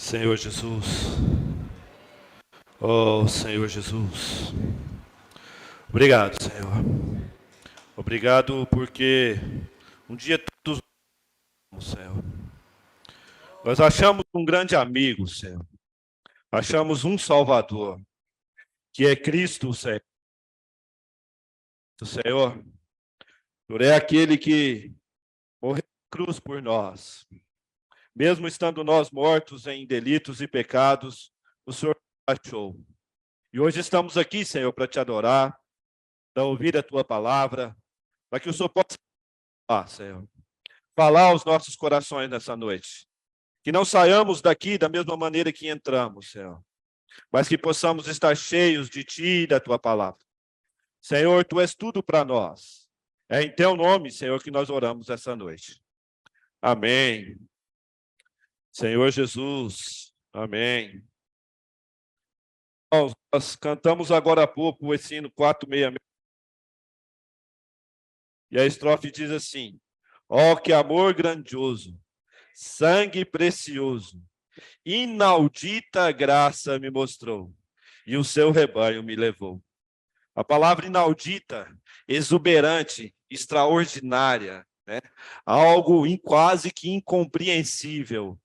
Senhor Jesus, oh Senhor Jesus, obrigado, Senhor. Obrigado porque um dia todos, Senhor, nós achamos um grande amigo, Senhor. Achamos um Salvador, que é Cristo, Senhor. Senhor, Senhor é aquele que morreu na cruz por nós. Mesmo estando nós mortos em delitos e pecados, o Senhor nos achou. E hoje estamos aqui, Senhor, para te adorar, para ouvir a tua palavra, para que o Senhor possa falar, Senhor. Falar aos nossos corações nessa noite. Que não saiamos daqui da mesma maneira que entramos, Senhor. Mas que possamos estar cheios de Ti e da Tua palavra. Senhor, Tu és tudo para nós. É em Teu nome, Senhor, que nós oramos essa noite. Amém. Senhor Jesus, amém. Nós cantamos agora há pouco esse hino 466. E a estrofe diz assim: ó, que amor grandioso, sangue precioso, inaudita graça me mostrou, e o seu rebanho me levou. A palavra inaudita, exuberante, extraordinária, né? Algo quase que incompreensível.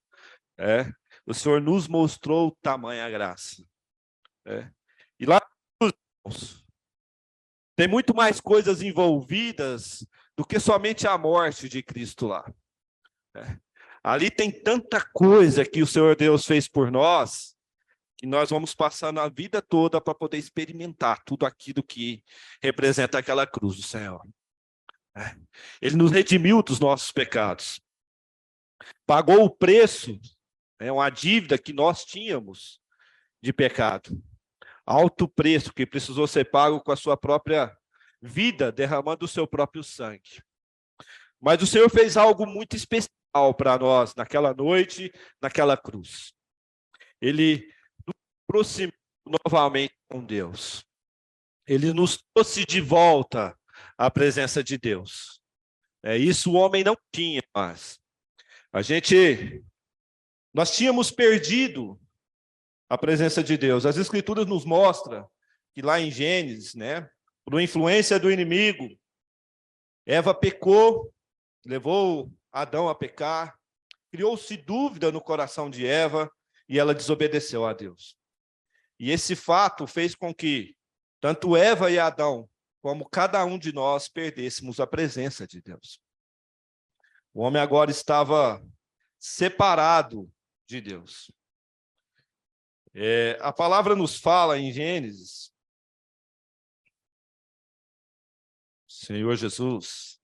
Né? O Senhor nos mostrou tamanha graça. Né? E lá tem muito mais coisas envolvidas do que somente a morte de Cristo lá. Né? Ali tem tanta coisa que o Senhor Deus fez por nós, que nós vamos passar na vida toda para poder experimentar tudo aquilo que representa aquela cruz do Senhor. Ele nos redimiu dos nossos pecados. Pagou o preço, uma dívida que nós tínhamos de pecado. Alto preço que precisou ser pago com a sua própria vida, derramando o seu próprio sangue. Mas o Senhor fez algo muito especial para nós naquela noite, naquela cruz. Ele nos aproximou novamente com Deus. Ele nos trouxe de volta à presença de Deus. Isso o homem não tinha mais. Nós tínhamos perdido a presença de Deus. As Escrituras nos mostram que lá em Gênesis, por influência do inimigo, Eva pecou, levou Adão a pecar, criou-se dúvida no coração de Eva e ela desobedeceu a Deus. E esse fato fez com que tanto Eva e Adão, como cada um de nós, perdêssemos a presença de Deus. O homem agora estava separado de Deus. A palavra nos fala em Gênesis, Senhor Jesus,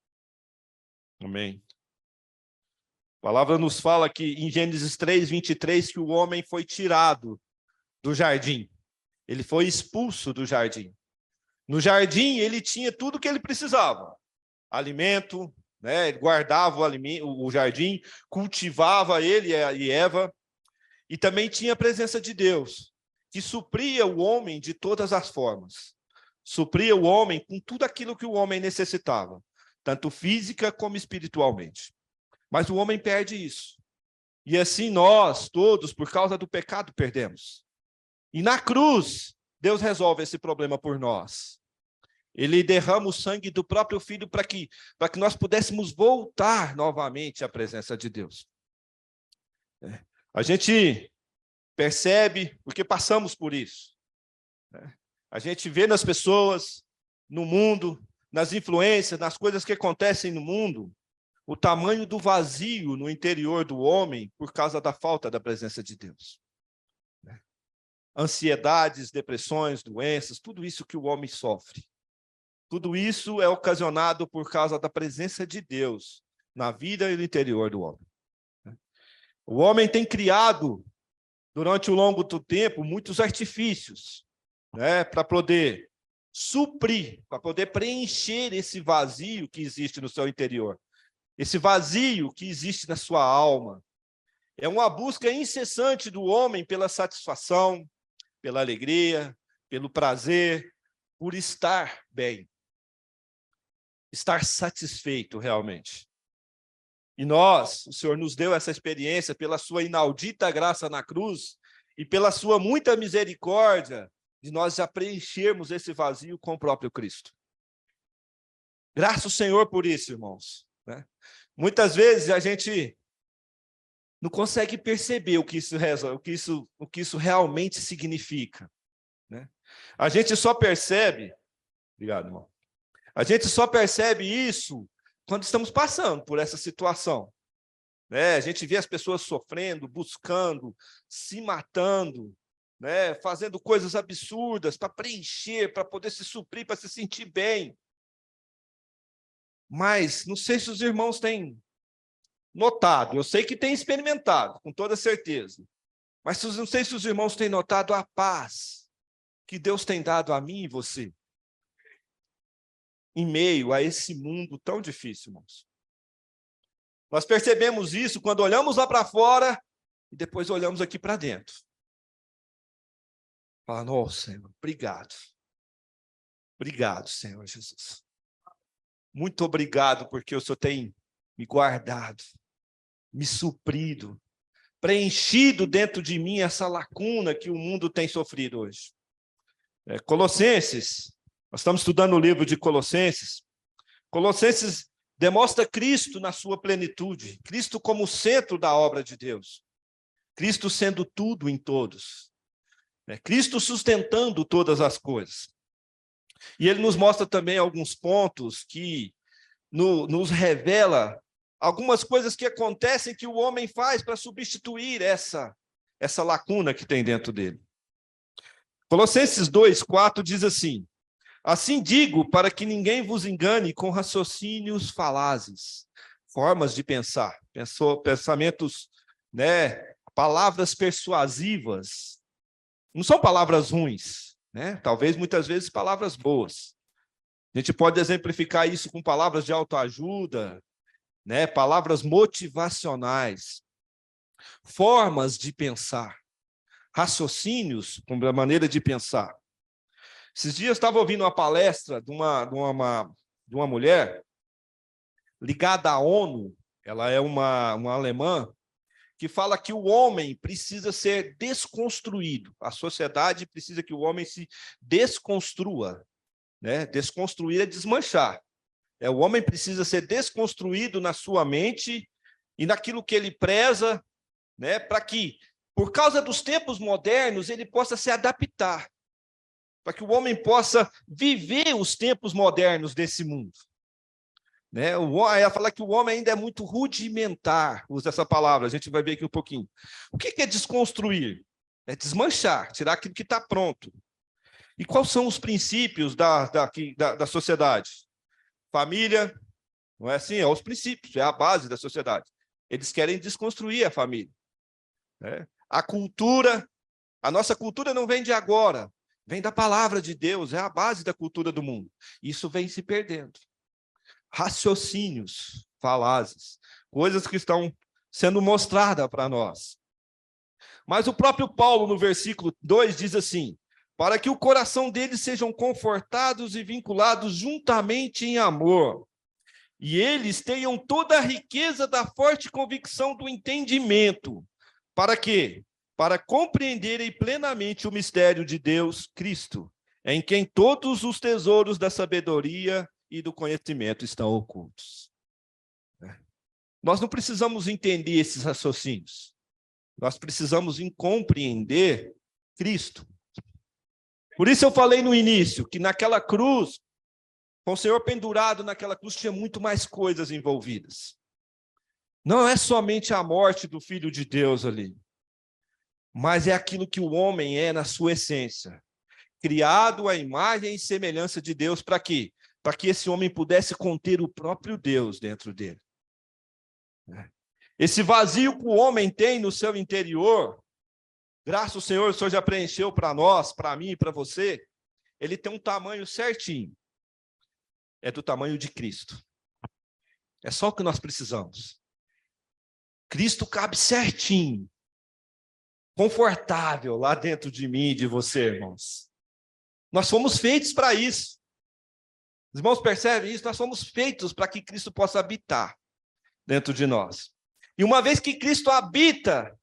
amém. A palavra nos fala que em Gênesis 3:23 que o homem foi tirado do jardim. Ele foi expulso do jardim. No jardim ele tinha tudo o que ele precisava. Alimento, ele guardava o jardim, cultivava ele e Eva, e também tinha a presença de Deus, que supria o homem de todas as formas. Supria o homem com tudo aquilo que o homem necessitava, tanto física como espiritualmente. Mas o homem perde isso. E assim nós, todos, por causa do pecado, perdemos. E na cruz, Deus resolve esse problema por nós. Ele derrama o sangue do próprio Filho para que nós pudéssemos voltar novamente à presença de Deus. A gente percebe, porque passamos por isso. A gente vê nas pessoas, no mundo, nas influências, nas coisas que acontecem no mundo, o tamanho do vazio no interior do homem por causa da falta da presença de Deus. Ansiedades, depressões, doenças, tudo isso que o homem sofre. Tudo isso é ocasionado por causa da presença de Deus na vida e no interior do homem. O homem tem criado, durante o longo do tempo, muitos artifícios, para poder suprir, para poder preencher esse vazio que existe no seu interior. Esse vazio que existe na sua alma. É uma busca incessante do homem pela satisfação, pela alegria, pelo prazer, por estar bem. Estar satisfeito realmente. E nós, o Senhor nos deu essa experiência pela sua inaudita graça na cruz e pela sua muita misericórdia de nós já preenchermos esse vazio com o próprio Cristo. Graças ao Senhor por isso, irmãos, né? Muitas vezes a gente não consegue perceber o que isso realmente significa, né? A gente só percebe, obrigado, irmão. A gente só percebe isso quando estamos passando por essa situação, né? A gente vê as pessoas sofrendo, buscando, se matando, né? Fazendo coisas absurdas para preencher, para poder se suprir, para se sentir bem. Mas não sei se os irmãos têm notado, eu sei que têm experimentado, com toda certeza, mas não sei se os irmãos têm notado a paz que Deus tem dado a mim e você, em meio a esse mundo tão difícil, irmãos. Nós percebemos isso quando olhamos lá para fora e depois olhamos aqui para dentro. Fala, nossa, Senhor, obrigado. Obrigado, Senhor Jesus. Muito obrigado porque o Senhor tem me guardado, me suprido, preenchido dentro de mim essa lacuna que o mundo tem sofrido hoje. Colossenses, nós estamos estudando o livro de Colossenses. Colossenses demonstra Cristo na sua plenitude, Cristo como o centro da obra de Deus, Cristo sendo tudo em todos, Cristo sustentando todas as coisas. E ele nos mostra também alguns pontos que nos revela algumas coisas que acontecem que o homem faz para substituir essa lacuna que tem dentro dele. Colossenses 2:4 diz assim: assim digo, para que ninguém vos engane com raciocínios falazes, formas de pensar, pensamentos, palavras persuasivas. Não são palavras ruins, talvez muitas vezes palavras boas. A gente pode exemplificar isso com palavras de autoajuda, palavras motivacionais, formas de pensar, raciocínios, como a maneira de pensar. Esses dias eu estava ouvindo uma palestra de uma mulher ligada à ONU, ela é uma alemã, que fala que o homem precisa ser desconstruído, a sociedade precisa que o homem se desconstrua, Desconstruir é desmanchar. O homem precisa ser desconstruído na sua mente e naquilo que ele preza, para que, por causa dos tempos modernos, ele possa se adaptar, para que o homem possa viver os tempos modernos desse mundo. Ela fala que o homem ainda é muito rudimentar, usa essa palavra, a gente vai ver aqui um pouquinho. O que é desconstruir? É desmanchar, tirar aquilo que está pronto. E quais são os princípios da sociedade? Família, não é assim? É os princípios, é a base da sociedade. Eles querem desconstruir a família. A cultura, a nossa cultura não vem de agora, vem da palavra de Deus, é a base da cultura do mundo. Isso vem se perdendo. Raciocínios falazes, coisas que estão sendo mostradas para nós. Mas o próprio Paulo, no versículo 2, diz assim: para que o coração deles sejam confortados e vinculados juntamente em amor, e eles tenham toda a riqueza da forte convicção do entendimento. Para quê? Para compreenderem plenamente o mistério de Deus, Cristo, em quem todos os tesouros da sabedoria e do conhecimento estão ocultos. Nós não precisamos entender esses raciocínios. Nós precisamos compreender Cristo. Por isso eu falei no início que naquela cruz, com o Senhor pendurado naquela cruz, tinha muito mais coisas envolvidas. Não é somente a morte do Filho de Deus ali, mas é aquilo que o homem é na sua essência, criado à imagem e semelhança de Deus. Para quê? Para que esse homem pudesse conter o próprio Deus dentro dele. Esse vazio que o homem tem no seu interior, graças ao Senhor, o Senhor já preencheu para nós, para mim e para você, ele tem um tamanho certinho. É do tamanho de Cristo. É só o que nós precisamos. Cristo cabe certinho, confortável lá dentro de mim e de você, irmãos. Nós fomos feitos para isso. Os irmãos percebem isso? Nós fomos feitos para que Cristo possa habitar. dentro de nós. E uma vez que Cristo habita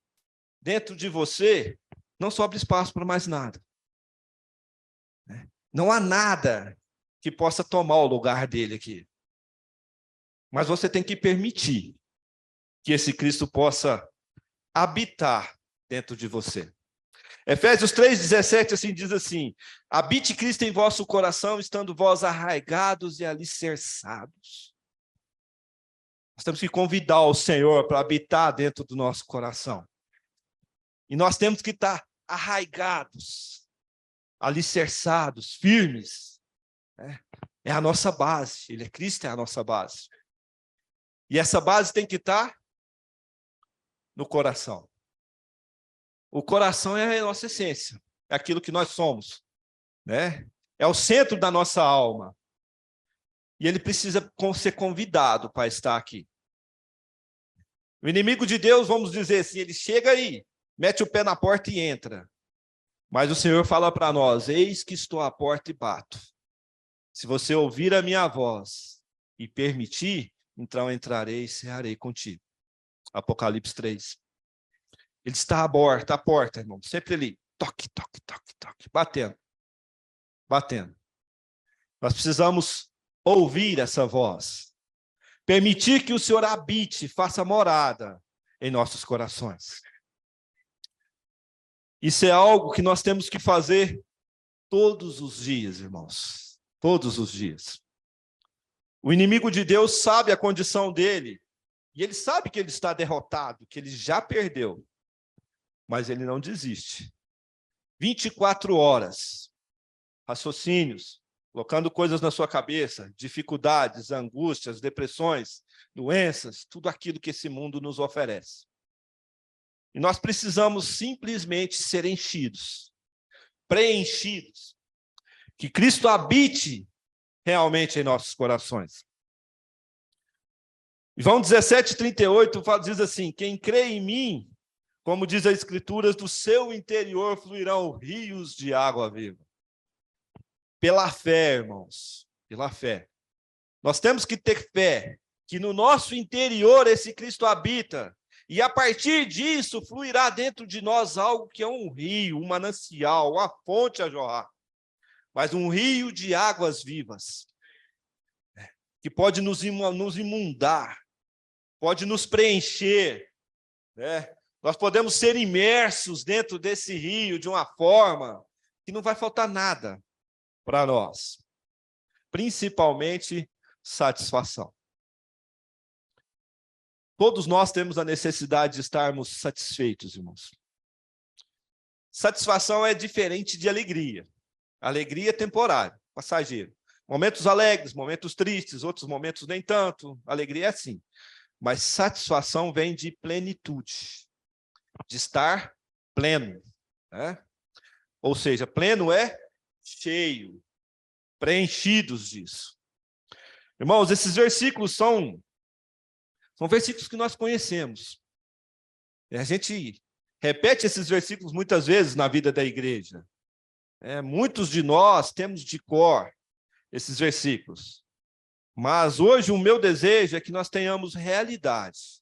dentro de você, não sobra espaço para mais nada. Não há nada que possa tomar o lugar dele aqui. Mas você tem que permitir que esse Cristo possa habitar dentro de você. Efésios 3,17 assim, diz assim: habite Cristo em vosso coração, estando vós arraigados e alicerçados. Nós temos que convidar o Senhor para habitar dentro do nosso coração. E nós temos que estar arraigados, alicerçados, firmes. É a nossa base. Ele é Cristo, é a nossa base. E essa base tem que estar no coração. O coração é a nossa essência, é aquilo que nós somos, né? É o centro da nossa alma. E ele precisa ser convidado para estar aqui. O inimigo de Deus, vamos dizer assim, ele chega aí, mete o pé na porta e entra. Mas o Senhor fala para nós: eis que estou à porta e bato. Se você ouvir a minha voz e permitir, então entrarei e cearei contigo. Apocalipse 3. Ele está à porta, irmão, sempre ali, toque, toque, toque, toque, batendo, batendo. Nós precisamos ouvir essa voz, permitir que o Senhor habite, faça morada em nossos corações. Isso é algo que nós temos que fazer todos os dias, irmãos, todos os dias. O inimigo de Deus sabe a condição dele, e ele sabe que ele está derrotado, que ele já perdeu. Mas ele não desiste. 24 horas, raciocínios, colocando coisas na sua cabeça, dificuldades, angústias, depressões, doenças, tudo aquilo que esse mundo nos oferece. E nós precisamos simplesmente ser enchidos, preenchidos, que Cristo habite realmente em nossos corações. João 17:38 diz assim: quem crê em mim, como diz a Escritura, do seu interior fluirão rios de água viva. Pela fé, irmãos, pela fé. Nós temos que ter fé que no nosso interior esse Cristo habita, e a partir disso fluirá dentro de nós algo que é um rio, um manancial, uma fonte a jorrar, mas um rio de águas vivas, que pode nos inundar, pode nos preencher, né? Nós podemos ser imersos dentro desse rio de uma forma que não vai faltar nada para nós. Principalmente satisfação. Todos nós temos a necessidade de estarmos satisfeitos, irmãos. Satisfação é diferente de alegria. Alegria é temporária, passageira. Momentos alegres, momentos tristes, outros momentos nem tanto. Alegria é assim. Mas satisfação vem de plenitude. De estar pleno, né? Ou seja, pleno é cheio, preenchidos disso. Irmãos, esses versículos são versículos que nós conhecemos. A gente repete esses versículos muitas vezes na vida da igreja. Muitos de nós temos de cor esses versículos. Mas hoje o meu desejo é que nós tenhamos realidade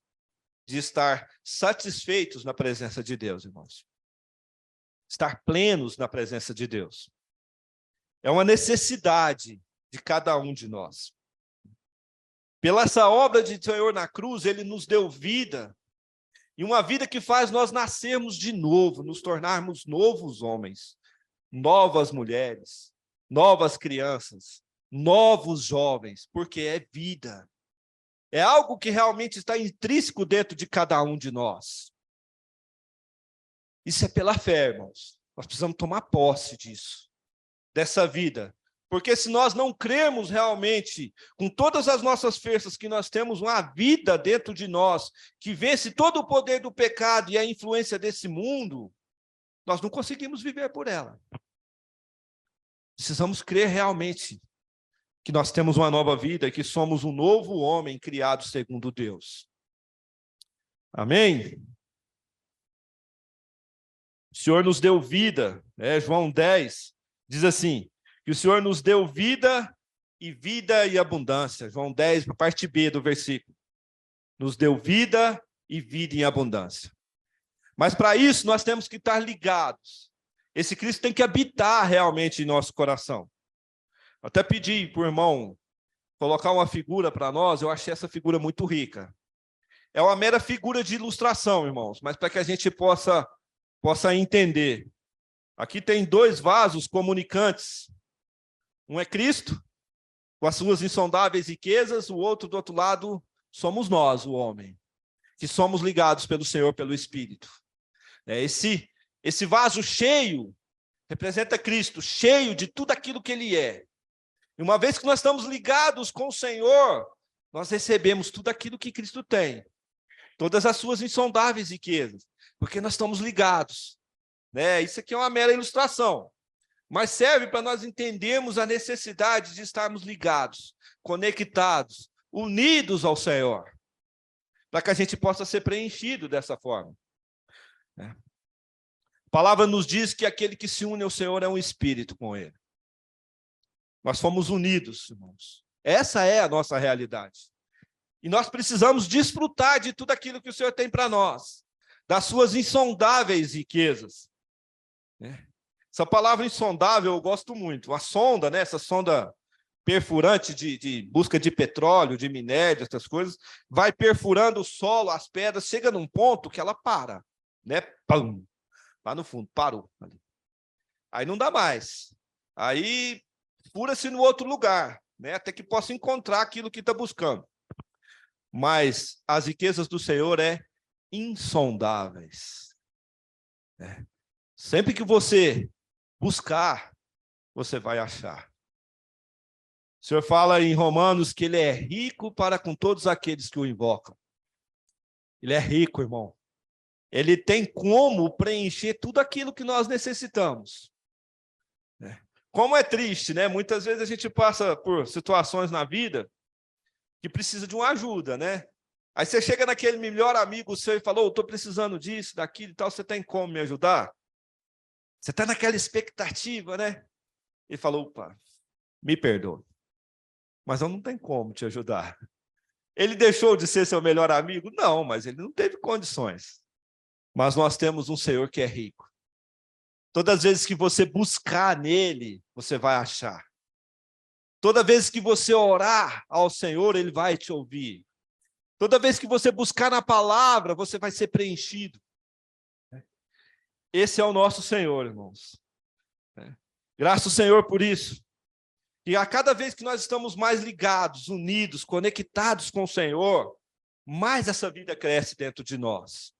de estar satisfeitos na presença de Deus, irmãos. Estar plenos na presença de Deus. É uma necessidade de cada um de nós. Pela essa obra de Senhor na cruz, ele nos deu vida, e uma vida que faz nós nascermos de novo, nos tornarmos novos homens, novas mulheres, novas crianças, novos jovens, porque é vida. É algo que realmente está intrínseco dentro de cada um de nós. Isso é pela fé, irmãos. Nós precisamos tomar posse disso, dessa vida. Porque se nós não crermos realmente, com todas as nossas forças, que nós temos uma vida dentro de nós, que vence todo o poder do pecado e a influência desse mundo, nós não conseguimos viver por ela. Precisamos crer realmente que nós temos uma nova vida e que somos um novo homem criado segundo Deus. Amém? O Senhor nos deu vida, João 10 diz assim, que o Senhor nos deu vida e abundância. João 10, parte B do versículo. nos deu vida e vida em abundância. Mas para isso nós temos que estar ligados. Esse Cristo tem que habitar realmente em nosso coração. Até pedi para o irmão colocar uma figura para nós, eu achei essa figura muito rica. É uma mera figura de ilustração, irmãos, mas para que a gente possa entender. Aqui tem 2 vasos comunicantes. Um é Cristo, com as suas insondáveis riquezas, o outro, do outro lado, somos nós, o homem, que somos ligados pelo Senhor, pelo Espírito. Esse vaso cheio representa Cristo, cheio de tudo aquilo que Ele é. E uma vez que nós estamos ligados com o Senhor, nós recebemos tudo aquilo que Cristo tem. Todas as suas insondáveis riquezas, porque nós estamos ligados. Isso aqui é uma mera ilustração, mas serve para nós entendermos a necessidade de estarmos ligados, conectados, unidos ao Senhor, para que a gente possa ser preenchido dessa forma. A palavra nos diz que aquele que se une ao Senhor é um espírito com Ele. Nós fomos unidos, irmãos. Essa é a nossa realidade. E nós precisamos desfrutar de tudo aquilo que o Senhor tem para nós, das suas insondáveis riquezas. Essa palavra insondável eu gosto muito. A sonda, essa sonda perfurante de busca de petróleo, de minério, essas coisas, vai perfurando o solo, as pedras, chega num ponto que ela para. Pum, lá no fundo, parou. Aí não dá mais. Aí fura-se no outro lugar, até que possa encontrar aquilo que está buscando. Mas as riquezas do Senhor insondáveis. Sempre que você buscar, você vai achar. O Senhor fala em Romanos que Ele é rico para com todos aqueles que o invocam. Ele é rico, irmão. Ele tem como preencher tudo aquilo que nós necessitamos. Como é triste, Muitas vezes a gente passa por situações na vida que precisa de uma ajuda, Aí você chega naquele melhor amigo seu e fala, estou precisando disso, daquilo e tal, você tem como me ajudar? Você está naquela expectativa, Ele falou, opa, me perdoa, mas eu não tenho como te ajudar. Ele deixou de ser seu melhor amigo? Não, mas ele não teve condições. Mas nós temos um Senhor que é rico. Todas as vezes que você buscar nele, você vai achar. Toda vez que você orar ao Senhor, Ele vai te ouvir. Toda vez que você buscar na palavra, você vai ser preenchido. Esse é o nosso Senhor, irmãos. Graças ao Senhor por isso. E a cada vez que nós estamos mais ligados, unidos, conectados com o Senhor, mais essa vida cresce dentro de nós.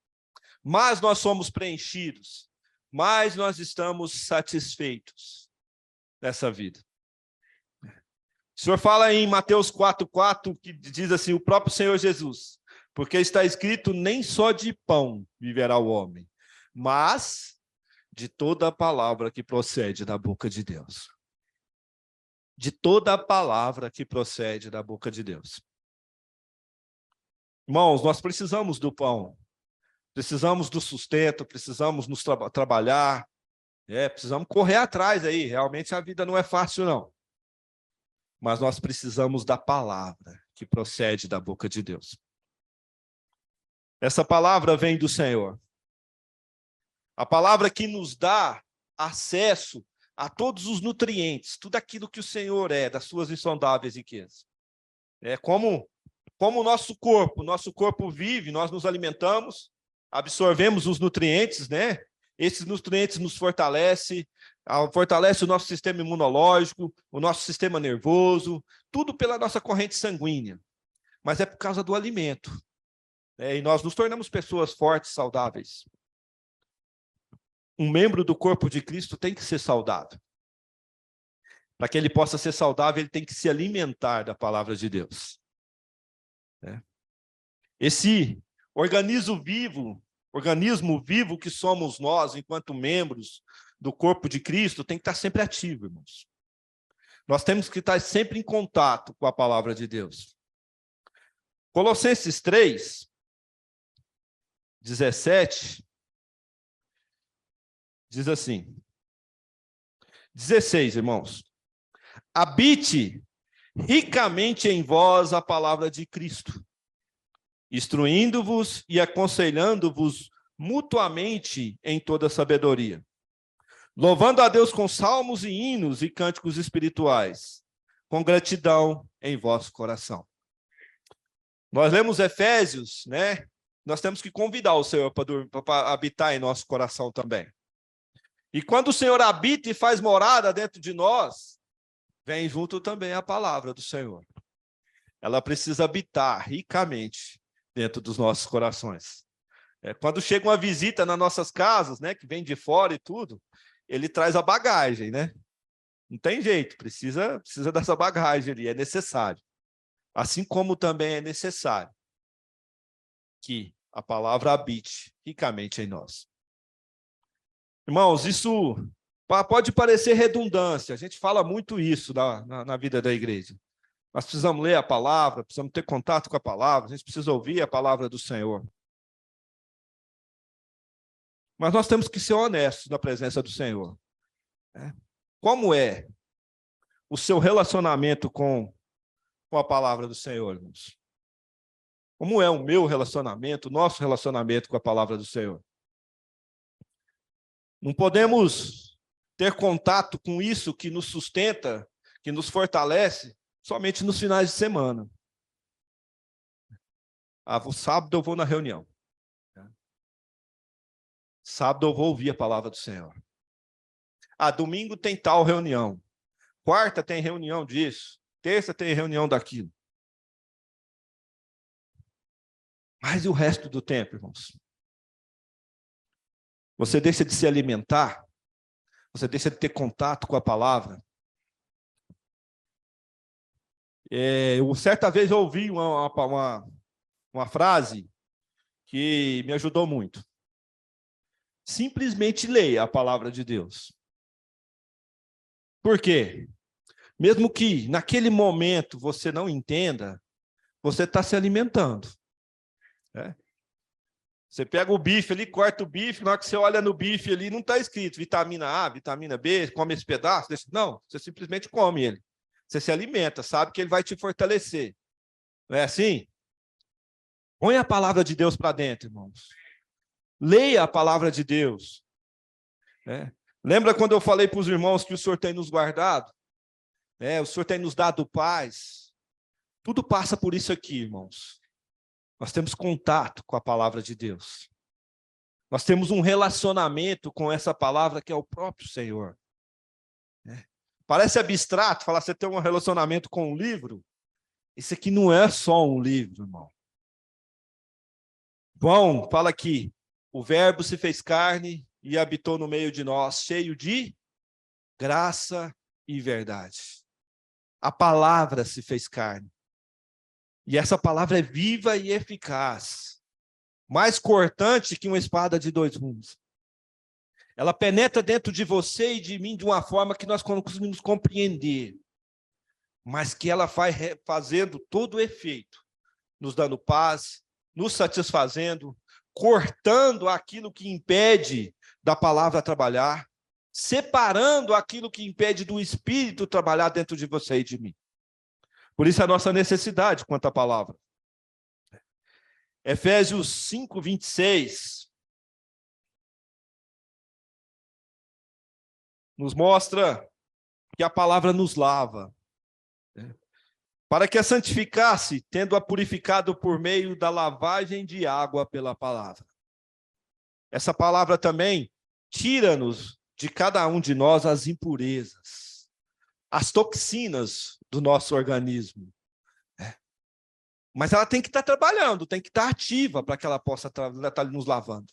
Mais nós somos preenchidos. Mais nós estamos satisfeitos nessa vida. O Senhor fala em Mateus 4,4, que diz assim, o próprio Senhor Jesus, porque está escrito, nem só de pão viverá o homem, mas de toda a palavra que procede da boca de Deus. De toda a palavra que procede da boca de Deus. Irmãos, nós precisamos do pão, precisamos do sustento, precisamos nos trabalhar, precisamos correr atrás aí, realmente a vida não é fácil não. Mas nós precisamos da palavra que procede da boca de Deus. Essa palavra vem do Senhor. A palavra que nos dá acesso a todos os nutrientes, tudo aquilo que o Senhor é, das suas insondáveis riquezas. Como o nosso corpo vive, nós nos alimentamos, absorvemos os nutrientes, Esses nutrientes nos fortalecem, fortalece o nosso sistema imunológico, o nosso sistema nervoso, tudo pela nossa corrente sanguínea. Mas é por causa do alimento. E nós nos tornamos pessoas fortes, saudáveis. Um membro do corpo de Cristo tem que ser saudável. Para que ele possa ser saudável, ele tem que se alimentar da palavra de Deus. Esse organismo vivo que somos nós, enquanto membros do corpo de Cristo, tem que estar sempre ativo, irmãos. Nós temos que estar sempre em contato com a palavra de Deus. Colossenses 3, 17, diz assim, 16, irmãos. Habite ricamente em vós a palavra de Cristo, instruindo-vos e aconselhando-vos mutuamente em toda sabedoria, louvando a Deus com salmos e hinos e cânticos espirituais, com gratidão em vosso coração. Nós lemos Efésios, né? Nós temos que convidar o Senhor para habitar em nosso coração também. E quando o Senhor habita e faz morada dentro de nós, vem junto também a palavra do Senhor. Ela precisa habitar ricamente dentro dos nossos corações. Quando chega uma visita nas nossas casas, né, que vem de fora e tudo, ele traz a bagagem, né? Não tem jeito, precisa dessa bagagem ali, é necessário. Assim como também é necessário que a palavra habite ricamente em nós. Irmãos, isso pode parecer redundância, a gente fala muito isso na vida da igreja. Nós precisamos ler a palavra, precisamos ter contato com a palavra, a gente precisa ouvir a palavra do Senhor. Mas nós temos que ser honestos na presença do Senhor. Como é o seu relacionamento com a palavra do Senhor, irmãos? Como é o meu relacionamento, o nosso relacionamento com a palavra do Senhor? Não podemos ter contato com isso que nos sustenta, que nos fortalece, somente nos finais de semana. O sábado eu vou na reunião. Sábado eu vou ouvir a palavra do Senhor. Domingo tem tal reunião. Quarta tem reunião disso. Terça tem reunião daquilo. Mas e o resto do tempo, irmãos? Você deixa de se alimentar? Você deixa de ter contato com a palavra? Certa vez eu ouvi uma frase que me ajudou muito. Simplesmente leia a palavra de Deus. Por quê? Mesmo que naquele momento você não entenda, você está se alimentando. Você pega o bife ali, corta o bife, na hora que você olha no bife ali, não está escrito vitamina A, vitamina B, come esse pedaço. Não, você simplesmente come ele. Você se alimenta, sabe que ele vai te fortalecer. Não é assim? Põe a palavra de Deus para dentro, irmãos. Leia a palavra de Deus. Lembra quando eu falei para os irmãos que o Senhor tem nos guardado? O Senhor tem nos dado paz. Tudo passa por isso aqui, irmãos. Nós temos contato com a palavra de Deus. Nós temos um relacionamento com essa palavra que é o próprio Senhor. Parece abstrato falar que você tem um relacionamento com um livro. Isso aqui não é só um livro, irmão. João fala aqui, o verbo se fez carne e habitou no meio de nós, cheio de graça e verdade. A palavra se fez carne. E essa palavra é viva e eficaz, mais cortante que uma espada de 2 gumes. Ela penetra dentro de você e de mim de uma forma que nós não conseguimos compreender, mas que ela vai fazendo todo o efeito, nos dando paz, nos satisfazendo, cortando aquilo que impede da palavra trabalhar, separando aquilo que impede do Espírito trabalhar dentro de você e de mim. Por isso a nossa necessidade quanto à palavra. Efésios 5, 26 nos mostra que a palavra nos lava, para que a santificasse, tendo-a purificado por meio da lavagem de água pela palavra. Essa palavra também tira-nos de cada um de nós as impurezas, as toxinas do nosso organismo. Mas ela tem que estar trabalhando, tem que estar ativa para que ela possa estar nos lavando,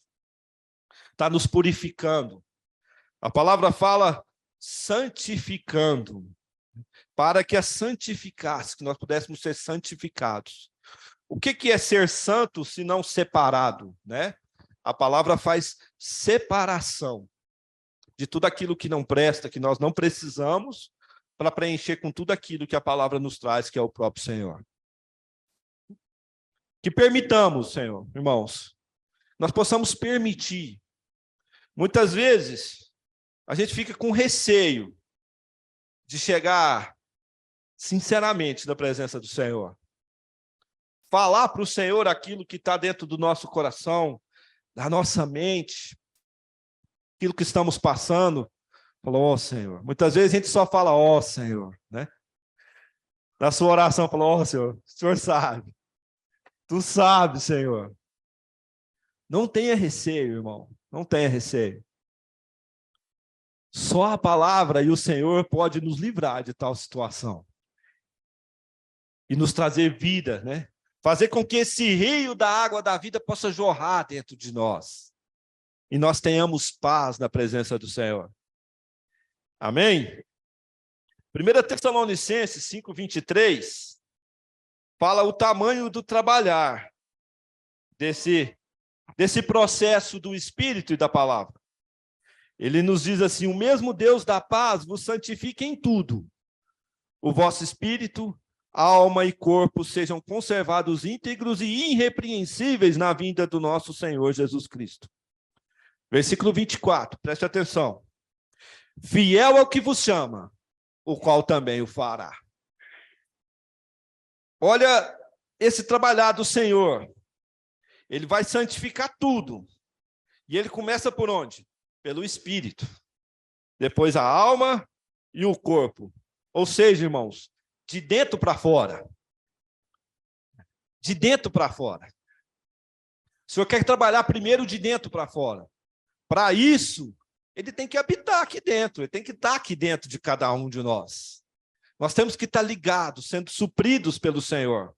está nos purificando. A palavra fala santificando, para que a santificasse, que nós pudéssemos ser santificados. O que é ser santo se não separado, né? A palavra faz separação de tudo aquilo que não presta, que nós não precisamos, para preencher com tudo aquilo que a palavra nos traz, que é o próprio Senhor. Que permitamos, Senhor, irmãos, nós possamos permitir. Muitas vezes, a gente fica com receio de chegar sinceramente na presença do Senhor. falar para o Senhor aquilo que está dentro do nosso coração, da nossa mente, aquilo que estamos passando. Falou, ó Senhor. Muitas vezes a gente só fala, ó Senhor, né? Na sua oração, falou, ó Senhor, o Senhor sabe. Tu sabe, Senhor. Não tenha receio, irmão. Não tenha receio. Só a palavra e o Senhor pode nos livrar de tal situação. E nos trazer vida, né? Fazer com que esse rio da água da vida possa jorrar dentro de nós. E nós tenhamos paz na presença do Senhor. Amém? 1 Tessalonicenses 5:23 fala o tamanho do trabalhar desse processo do Espírito e da palavra. Ele nos diz assim, o mesmo Deus da paz vos santifique em tudo. O vosso espírito, alma e corpo sejam conservados íntegros e irrepreensíveis na vinda do nosso Senhor Jesus Cristo. Versículo 24, preste atenção. Fiel é o que vos chama, o qual também o fará. Olha esse trabalhar do Senhor. Ele vai santificar tudo. E ele começa por onde? Pelo espírito. Depois a alma e o corpo. Ou seja, irmãos, de dentro para fora. De dentro para fora. O Senhor quer trabalhar primeiro de dentro para fora. Para isso, ele tem que habitar aqui dentro. Ele tem que estar aqui dentro de cada um de nós. Nós temos que estar ligados, sendo supridos pelo Senhor.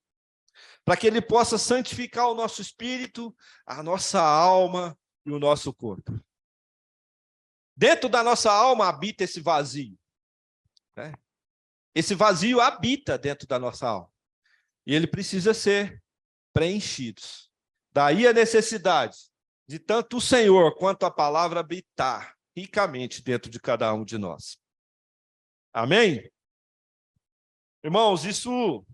Para que ele possa santificar o nosso espírito, a nossa alma e o nosso corpo. Dentro da nossa alma habita esse vazio. Né? Esse vazio habita dentro da nossa alma. E ele precisa ser preenchido. Daí a necessidade de tanto o Senhor quanto a palavra habitar ricamente dentro de cada um de nós. Amém? Irmãos, isso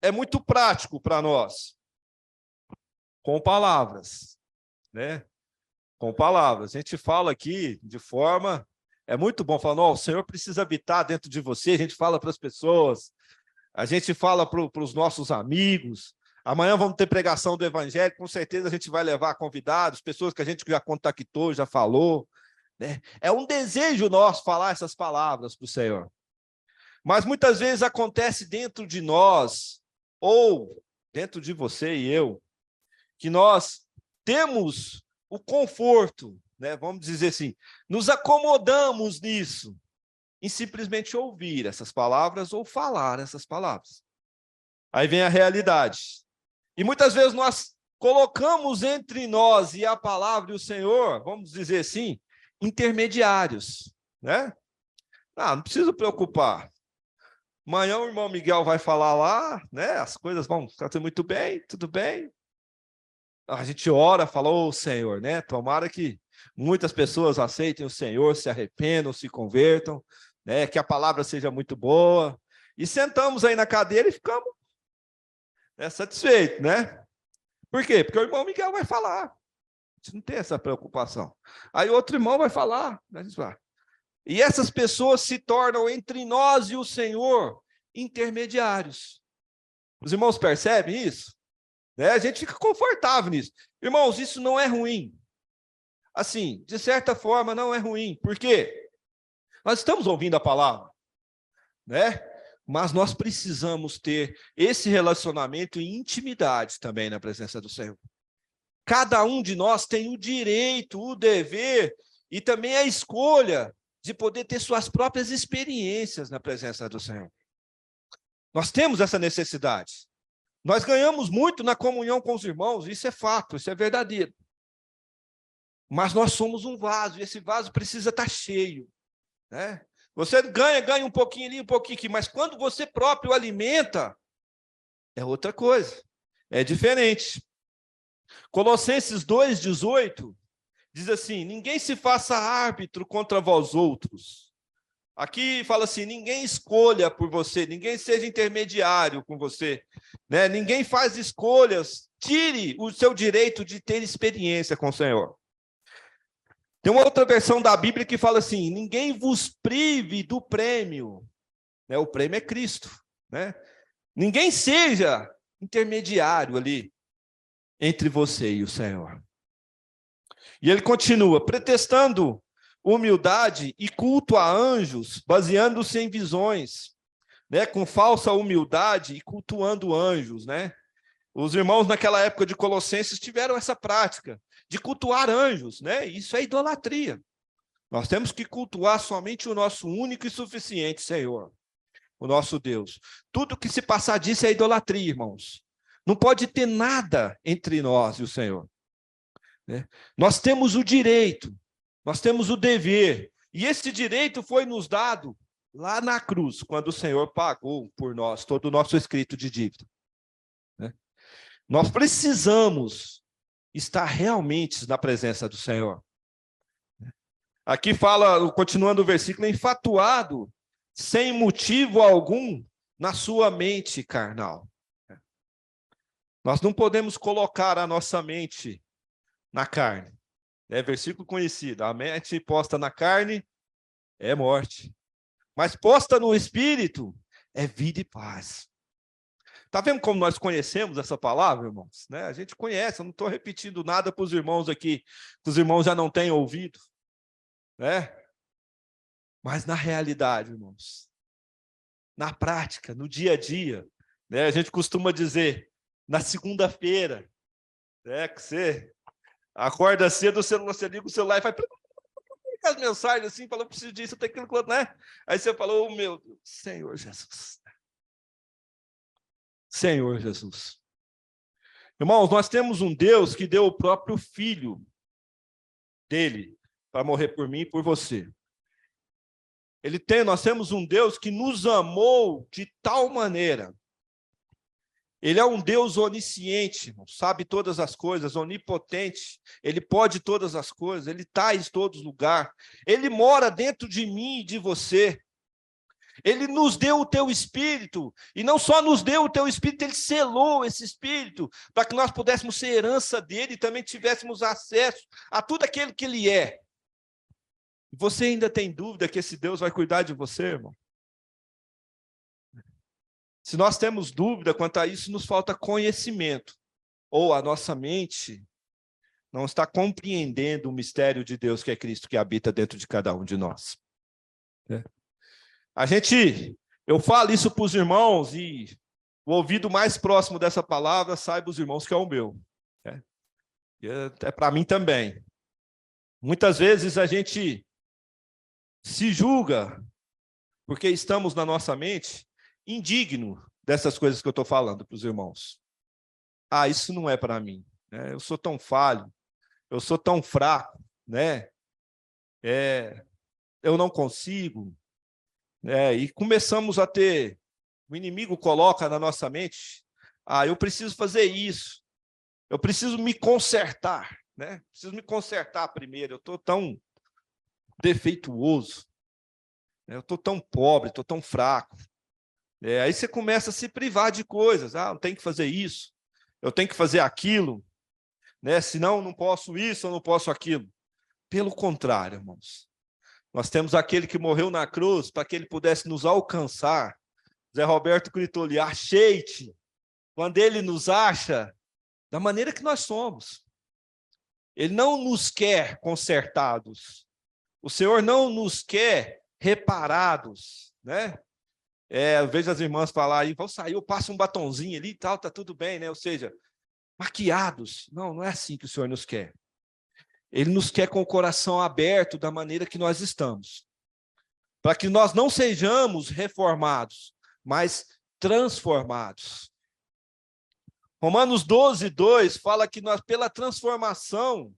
é muito prático para nós. Com palavras, né? Com palavras. A gente fala aqui de forma... É muito bom falar, não, o Senhor precisa habitar dentro de você. A gente fala para as pessoas, a gente fala para os nossos amigos. Amanhã vamos ter pregação do Evangelho, com certeza a gente vai levar convidados, pessoas que a gente já contactou, já falou. Né? É um desejo nosso falar essas palavras para o Senhor. Mas muitas vezes acontece dentro de nós, ou dentro de você e eu, que nós temos o conforto, né? Vamos dizer assim, nos acomodamos nisso, em simplesmente ouvir essas palavras ou falar essas palavras. Aí vem a realidade. E muitas vezes nós colocamos entre nós e a palavra e o Senhor, vamos dizer assim, intermediários, né? Não precisa preocupar. Amanhã o irmão Miguel vai falar lá, né? As coisas vão estar muito bem, tudo bem. A gente ora, fala, ô Senhor, né? Tomara que muitas pessoas aceitem o Senhor, se arrependam, se convertam, né? Que a palavra seja muito boa. E sentamos aí na cadeira e ficamos satisfeitos, né? Por quê? Porque o irmão Miguel vai falar. A gente não tem essa preocupação. Aí outro irmão vai falar. E essas pessoas se tornam entre nós e o Senhor intermediários. Os irmãos percebem isso? Né? A gente fica confortável nisso. Irmãos, isso não é ruim. Assim, de certa forma, não é ruim. Por quê? Nós estamos ouvindo a palavra, né? Mas nós precisamos ter esse relacionamento e intimidade também na presença do Senhor. Cada um de nós tem o direito, o dever e também a escolha de poder ter suas próprias experiências na presença do Senhor. Nós temos essa necessidade. Nós ganhamos muito na comunhão com os irmãos, isso é fato, isso é verdadeiro. Mas nós somos um vaso, e esse vaso precisa estar cheio. Né? Você ganha um pouquinho ali, um pouquinho aqui, mas quando você próprio alimenta, é outra coisa, é diferente. Colossenses 2,18 diz assim, ninguém se faça árbitro contra vós outros. Aqui fala assim, ninguém escolha por você, ninguém seja intermediário com você, né? Ninguém faz escolhas, tire o seu direito de ter experiência com o Senhor. Tem uma outra versão da Bíblia que fala assim, ninguém vos prive do prêmio, né? O prêmio é Cristo, né? Ninguém seja intermediário ali entre você e o Senhor. E ele continua, pretextando humildade e culto a anjos, baseando-se em visões, né, com falsa humildade e cultuando anjos, né? Os irmãos naquela época de Colossenses tiveram essa prática de cultuar anjos, né? Isso é idolatria. Nós temos que cultuar somente o nosso único e suficiente Senhor, o nosso Deus. Tudo que se passar disso é idolatria, irmãos. Não pode ter nada entre nós e o Senhor, né? Nós temos o direito, nós temos o dever, e esse direito foi nos dado lá na cruz, quando o Senhor pagou por nós todo o nosso escrito de dívida, né? Nós precisamos estar realmente na presença do Senhor. Aqui fala, continuando o versículo, enfatuado, sem motivo algum, na sua mente carnal. Nós não podemos colocar a nossa mente na carne. É versículo conhecido, a mente posta na carne é morte, mas posta no espírito é vida e paz. Está vendo como nós conhecemos essa palavra, irmãos? Né? A gente conhece, eu não estou repetindo nada para os irmãos aqui, que os irmãos já não têm ouvido, né? Mas na realidade, irmãos, na prática, no dia a dia, né? A gente costuma dizer, na segunda-feira, né? Que você acorda cedo, você liga o celular e faz as mensagens assim, fala, eu preciso disso, eu tenho aquilo, né? Aí você falou, oh, meu Deus, Senhor Jesus. Senhor Jesus. Irmãos, nós temos um Deus que deu o próprio Filho dele para morrer por mim e por você. Nós temos um Deus que nos amou de tal maneira. Ele é um Deus onisciente, sabe todas as coisas, onipotente. Ele pode todas as coisas, ele está em todos os lugares. Ele mora dentro de mim e de você. Ele nos deu o teu Espírito, e não só nos deu o teu Espírito, ele selou esse Espírito, para que nós pudéssemos ser herança dele e também tivéssemos acesso a tudo aquilo que ele é. Você ainda tem dúvida que esse Deus vai cuidar de você, irmão? Se nós temos dúvida quanto a isso, nos falta conhecimento, ou a nossa mente não está compreendendo o mistério de Deus, que é Cristo, que habita dentro de cada um de nós. Eu falo isso para os irmãos, e o ouvido mais próximo dessa palavra, saiba os irmãos que é o meu. É para mim também. Muitas vezes a gente se julga, porque estamos na nossa mente, indigno dessas coisas que eu estou falando para os irmãos. Ah, isso não é para mim, né? Eu sou tão falho, eu sou tão fraco, né? Eu não consigo. E começamos a ter, o inimigo coloca na nossa mente, eu preciso fazer isso, eu preciso me consertar, né? Preciso me consertar primeiro, eu estou tão defeituoso, né? Eu estou tão pobre, estou tão fraco. Aí você começa a se privar de coisas, eu tenho que fazer isso, eu tenho que fazer aquilo, né? Senão eu não posso isso, eu não posso aquilo. Pelo contrário, irmãos, nós temos aquele que morreu na cruz para que ele pudesse nos alcançar. Zé Roberto gritou ali, achei-te, quando ele nos acha da maneira que nós somos. Ele não nos quer consertados. O Senhor não nos quer reparados, né? Eu vejo as irmãs falar aí, vou sair, eu passo um batonzinho ali e tal, tá tudo bem, né? Ou seja, maquiados. Não é assim que o Senhor nos quer. Ele nos quer com o coração aberto da maneira que nós estamos. Para que nós não sejamos reformados, mas transformados. Romanos 12:2 fala que nós, pela transformação,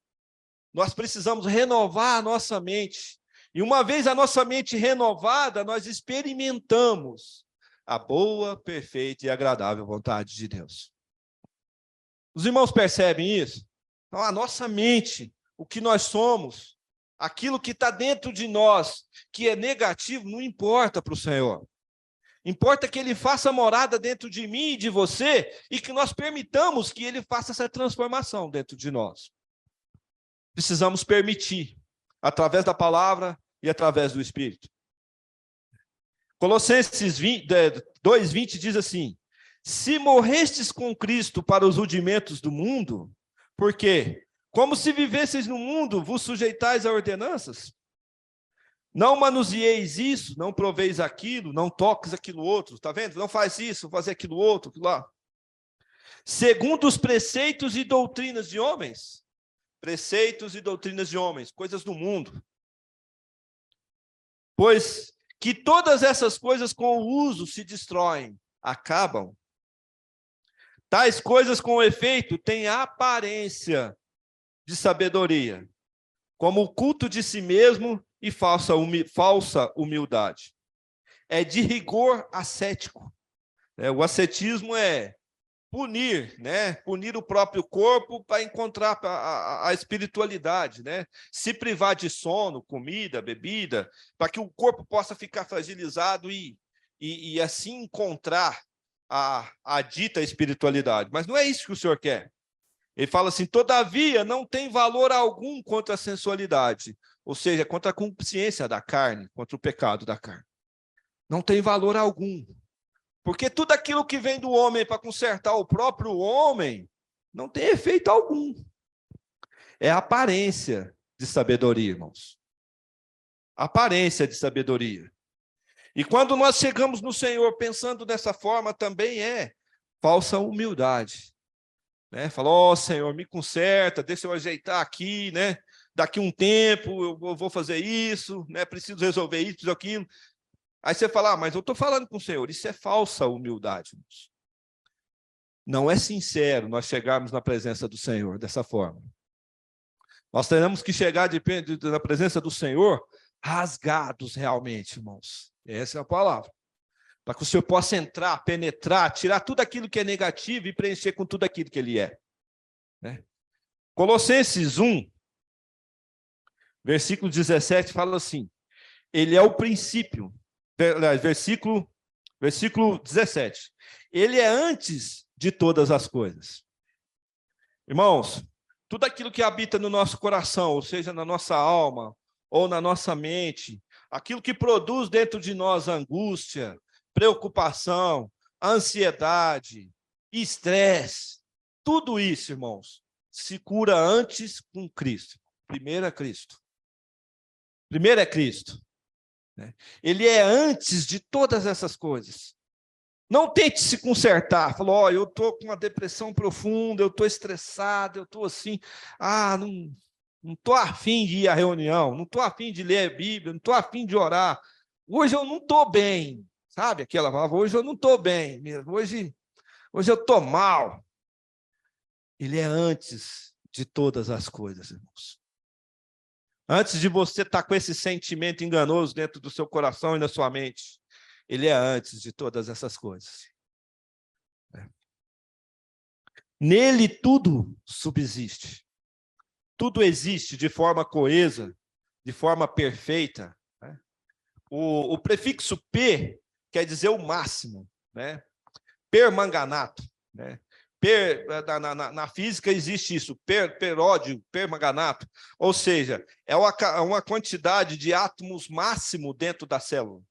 nós precisamos renovar a nossa mente. E uma vez a nossa mente renovada, nós experimentamos a boa, perfeita e agradável vontade de Deus. Os irmãos percebem isso? Então, a nossa mente, o que nós somos, aquilo que está dentro de nós, que é negativo, não importa para o Senhor. Importa que Ele faça morada dentro de mim e de você, e que nós permitamos que Ele faça essa transformação dentro de nós. Precisamos permitir, através da palavra e através do Espírito. Colossenses 2:20 diz assim, Se morrestes com Cristo para os rudimentos do mundo, por quê? Como se vivesseis no mundo, vos sujeitais a ordenanças? Não manuseieis isso, não proveis aquilo, não toques aquilo outro, está vendo? Não faz isso, fazer aquilo outro, aquilo lá. Segundo os preceitos e doutrinas de homens. Preceitos e doutrinas de homens, coisas do mundo. Pois que todas essas coisas com o uso se destroem, acabam. Tais coisas com efeito têm a aparência de sabedoria, como o culto de si mesmo e falsa humildade. É de rigor ascético. O ascetismo é punir, né? Punir o próprio corpo para encontrar a espiritualidade, né? Se privar de sono, comida, bebida, para que o corpo possa ficar fragilizado e assim encontrar a dita espiritualidade. Mas não é isso que o Senhor quer. Ele fala assim, todavia não tem valor algum contra a sensualidade, ou seja, contra a consciência da carne, contra o pecado da carne. Não tem valor algum. Porque tudo aquilo que vem do homem para consertar o próprio homem, não tem efeito algum. É aparência de sabedoria, irmãos. Aparência de sabedoria. E quando nós chegamos no Senhor pensando dessa forma, também é falsa humildade. Né? Falou, Senhor, me conserta, deixa eu ajeitar aqui, né? Daqui um tempo eu vou fazer isso, né? Preciso resolver isso, aquilo. Aí você fala, mas eu estou falando com o Senhor, isso é falsa humildade. Não é sincero nós chegarmos na presença do Senhor dessa forma. Nós teremos que chegar na presença do Senhor rasgados realmente, irmãos. Essa é a palavra. Para que o Senhor possa entrar, penetrar, tirar tudo aquilo que é negativo e preencher com tudo aquilo que Ele é. Né? Colossenses 1, versículo 17, fala assim, Ele é o princípio, versículo 17, Ele é antes de todas as coisas. Irmãos, tudo aquilo que habita no nosso coração, ou seja, na nossa alma, ou na nossa mente, aquilo que produz dentro de nós angústia, preocupação, ansiedade, estresse, tudo isso, irmãos, se cura antes com Cristo. Primeiro é Cristo. Primeiro é Cristo. Ele é antes de todas essas coisas. Não tente se consertar. Falou, eu estou com uma depressão profunda, eu estou estressado, eu estou assim, não estou afim de ir à reunião, não estou afim de ler a Bíblia, não estou afim de orar. Hoje eu não estou bem, sabe aquela palavra? Hoje eu não estou bem mesmo, hoje eu estou mal. Ele é antes de todas as coisas, irmãos. Antes de você estar com esse sentimento enganoso dentro do seu coração e na sua mente, Ele é antes de todas essas coisas. Nele tudo subsiste. Tudo existe de forma coesa, de forma perfeita. O prefixo P quer dizer o máximo, né? Permanganato. Né? Na física existe isso, peródio, permanganato, ou seja, é uma quantidade de átomos máximo dentro da célula.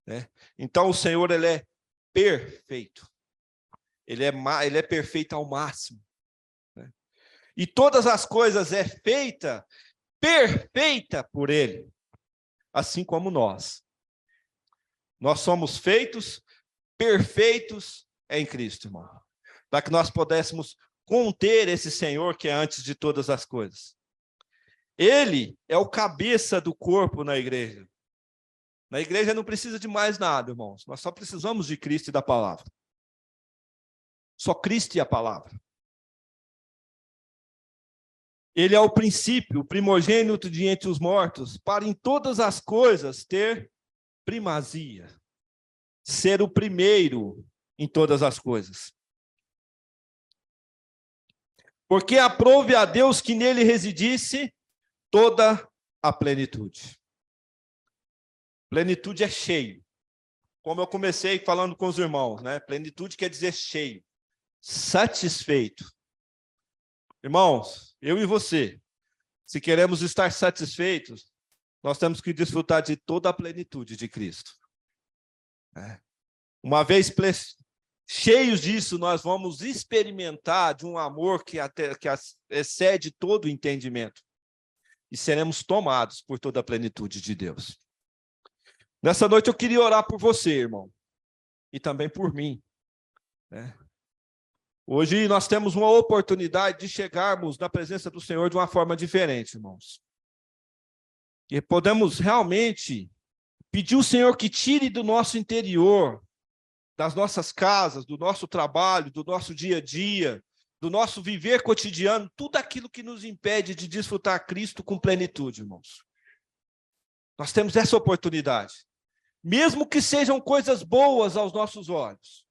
Né? Então, o Senhor, Ele é perfeito. Ele é perfeito ao máximo. Né? E todas as coisas é feita perfeita por Ele, assim como nós. Nós somos feitos perfeitos em Cristo, irmão. Para que nós pudéssemos conter esse Senhor que é antes de todas as coisas. Ele é o cabeça do corpo na igreja. Na igreja não precisa de mais nada, irmãos. Nós só precisamos de Cristo e da palavra. Só Cristo e a palavra. Ele é o princípio, o primogênito de entre os mortos, para em todas as coisas ter primazia. Ser o primeiro em todas as coisas. Porque aprove a Deus que nele residisse toda a plenitude. Plenitude é cheio. Como eu comecei falando com os irmãos, né? Plenitude quer dizer cheio. Satisfeito. Irmãos, eu e você, se queremos estar satisfeitos, nós temos que desfrutar de toda a plenitude de Cristo. Uma vez cheios disso, nós vamos experimentar de um amor que excede todo o entendimento. E seremos tomados por toda a plenitude de Deus. Nessa noite eu queria orar por você, irmão. E também por mim. Né? Hoje nós temos uma oportunidade de chegarmos na presença do Senhor de uma forma diferente, irmãos. E podemos realmente pedir ao Senhor que tire do nosso interior, das nossas casas, do nosso trabalho, do nosso dia a dia, do nosso viver cotidiano, tudo aquilo que nos impede de desfrutar Cristo com plenitude, irmãos. Nós temos essa oportunidade. Mesmo que sejam coisas boas aos nossos olhos,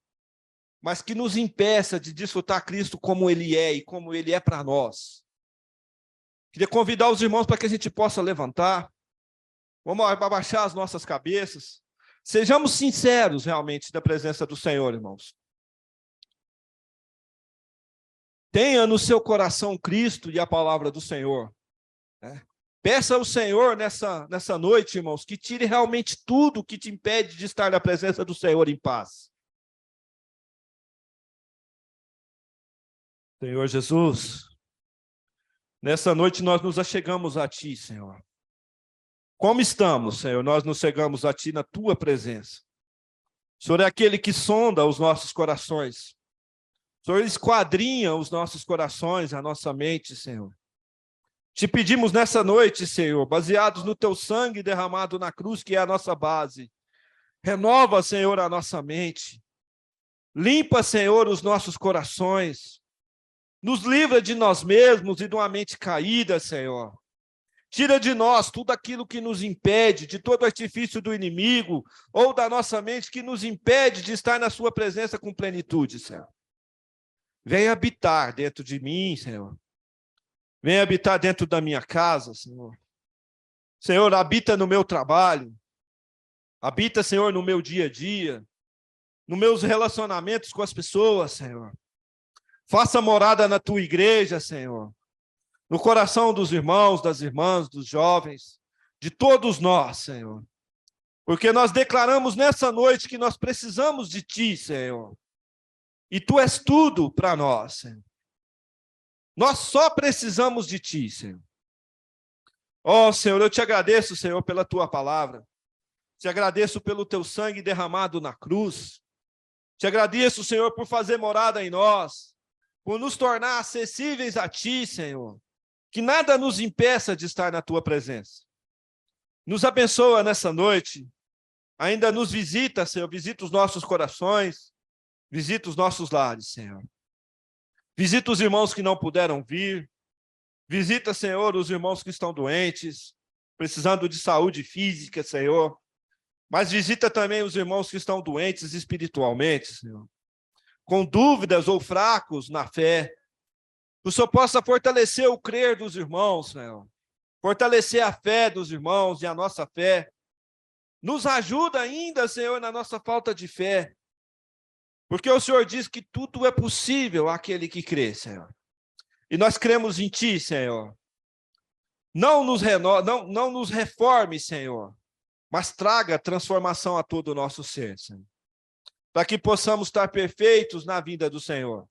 mas que nos impeça de desfrutar Cristo como Ele é e como Ele é para nós. Queria convidar os irmãos para que a gente possa levantar. Vamos abaixar as nossas cabeças. Sejamos sinceros realmente da presença do Senhor, irmãos. Tenha no seu coração Cristo e a palavra do Senhor. Né? Peça ao Senhor nessa noite, irmãos, que tire realmente tudo que te impede de estar na presença do Senhor em paz. Senhor Jesus, nessa noite nós nos achegamos a Ti, Senhor. Como estamos, Senhor? Nós nos chegamos a Ti na Tua presença. O Senhor é aquele que sonda os nossos corações. O Senhor esquadrinha os nossos corações, a nossa mente, Senhor. Te pedimos nessa noite, Senhor, baseados no Teu sangue derramado na cruz, que é a nossa base. Renova, Senhor, a nossa mente. Limpa, Senhor, os nossos corações. Nos livra de nós mesmos e de uma mente caída, Senhor. Tira de nós tudo aquilo que nos impede, de todo artifício do inimigo, ou da nossa mente que nos impede de estar na sua presença com plenitude, Senhor. Venha habitar dentro de mim, Senhor. Venha habitar dentro da minha casa, Senhor. Senhor, habita no meu trabalho. Habita, Senhor, no meu dia a dia. Nos meus relacionamentos com as pessoas, Senhor. Faça morada na tua igreja, Senhor. No coração dos irmãos, das irmãs, dos jovens, de todos nós, Senhor. Porque nós declaramos nessa noite que nós precisamos de Ti, Senhor. E Tu és tudo para nós, Senhor. Nós só precisamos de Ti, Senhor. Ó, Senhor, eu te agradeço, Senhor, pela Tua palavra. Te agradeço pelo Teu sangue derramado na cruz. Te agradeço, Senhor, por fazer morada em nós. Por nos tornar acessíveis a Ti, Senhor. Que nada nos impeça de estar na Tua presença. Nos abençoa nessa noite. Ainda nos visita, Senhor. Visita os nossos corações. Visita os nossos lares, Senhor. Visita os irmãos que não puderam vir. Visita, Senhor, os irmãos que estão doentes, precisando de saúde física, Senhor. Mas visita também os irmãos que estão doentes espiritualmente, Senhor. Com dúvidas ou fracos na fé. Que o Senhor possa fortalecer o crer dos irmãos, Senhor. Fortalecer a fé dos irmãos e a nossa fé. Nos ajuda ainda, Senhor, na nossa falta de fé. Porque o Senhor diz que tudo é possível àquele que crê, Senhor. E nós cremos em Ti, Senhor. Não nos reforme, Senhor, mas traga transformação a todo o nosso ser, Senhor. Para que possamos estar perfeitos na vinda do Senhor.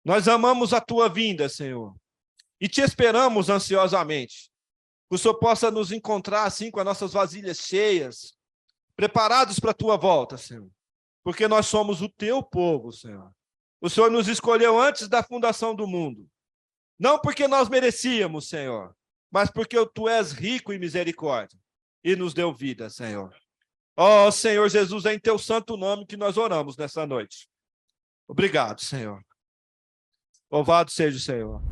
Nós amamos a Tua vinda, Senhor, e Te esperamos ansiosamente. Que o Senhor possa nos encontrar assim com as nossas vasilhas cheias, preparados para a Tua volta, Senhor. Porque nós somos o Teu povo, Senhor. O Senhor nos escolheu antes da fundação do mundo. Não porque nós merecíamos, Senhor, mas porque Tu és rico em misericórdia e nos deu vida, Senhor. Ó, Senhor Jesus, é em Teu santo nome que nós oramos nessa noite. Obrigado, Senhor. Louvado seja o Senhor.